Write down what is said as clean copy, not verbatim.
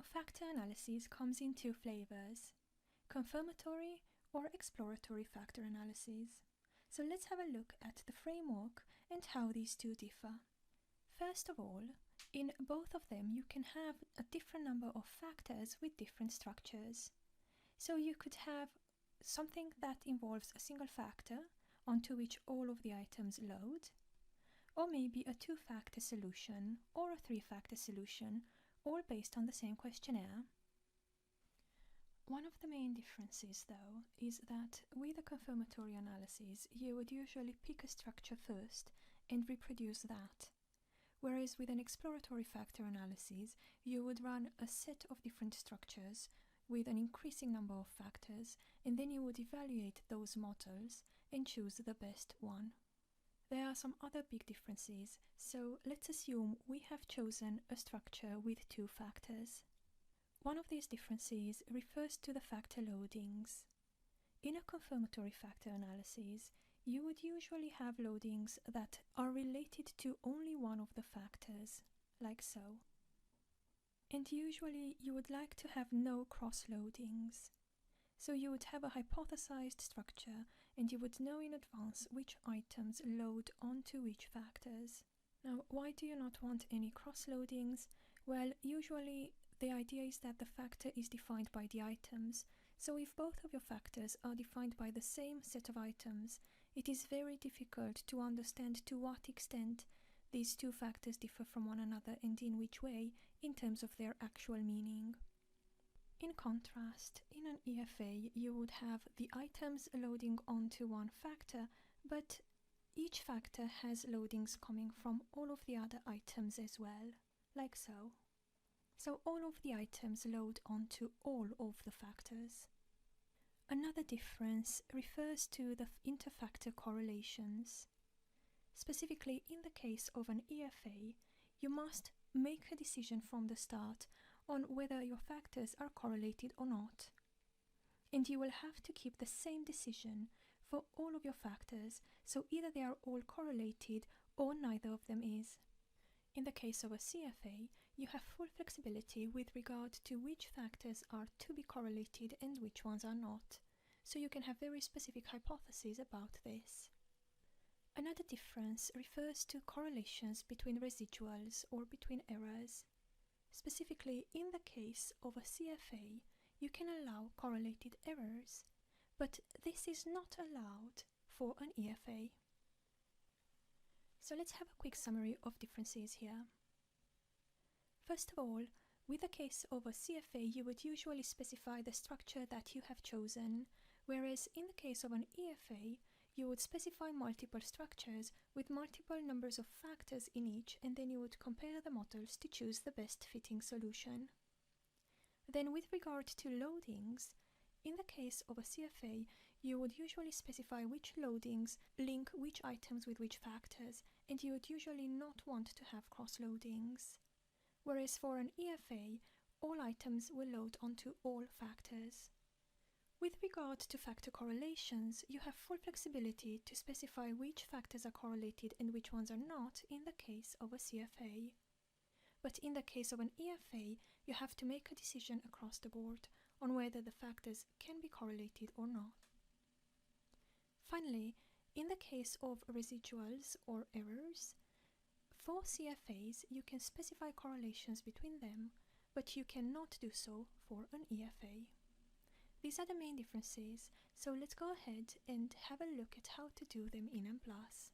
Now, factor analysis comes in two flavors: confirmatory or exploratory factor analysis. So let's have a look at the framework and how these two differ. First of all, in both of them you can have a different number of factors with different structures. So you could have something that involves a single factor onto which all of the items load, or maybe a two-factor solution or a three-factor solution, all based on the same questionnaire. One of the main differences, though, is that with a confirmatory analysis you would usually pick a structure first and reproduce that, whereas with an exploratory factor analysis you would run a set of different structures with an increasing number of factors, and then you would evaluate those models and choose the best one. There are some other big differences, so let's assume we have chosen a structure with two factors. One of these differences refers to the factor loadings. In a confirmatory factor analysis, you would usually have loadings that are related to only one of the factors, like so. And usually you would like to have no cross-loadings. So you would have a hypothesized structure and you would know in advance which items load onto which factors. Now, why do you not want any cross-loadings? Well, usually the idea is that the factor is defined by the items. So if both of your factors are defined by the same set of items, it is very difficult to understand to what extent these two factors differ from one another and in which way in terms of their actual meaning. In contrast, in an EFA you would have the items loading onto one factor, but each factor has loadings coming from all of the other items as well, like so. So all of the items load onto all of the factors. Another difference refers to the interfactor correlations. Specifically, in the case of an EFA, you must make a decision from the start on whether your factors are correlated or not. And you will have to keep the same decision for all of your factors, so either they are all correlated or neither of them is. In the case of a CFA, you have full flexibility with regard to which factors are to be correlated and which ones are not, so you can have very specific hypotheses about this. Another difference refers to correlations between residuals or between errors. Specifically, in the case of a CFA, you can allow correlated errors, but this is not allowed for an EFA. So let's have a quick summary of differences here. First of all, with the case of a CFA, you would usually specify the structure that you have chosen, whereas in the case of an EFA, you would specify multiple structures with multiple numbers of factors in each, and then you would compare the models to choose the best fitting solution. Then with regard to loadings, in the case of a CFA, you would usually specify which loadings link which items with which factors, and you would usually not want to have cross-loadings. Whereas for an EFA, all items will load onto all factors. With regard to factor correlations, you have full flexibility to specify which factors are correlated and which ones are not in the case of a CFA. But in the case of an EFA, you have to make a decision across the board on whether the factors can be correlated or not. Finally, in the case of residuals or errors, for CFAs you can specify correlations between them, but you cannot do so for an EFA. These are the main differences, so let's go ahead and have a look at how to do them in MPlus.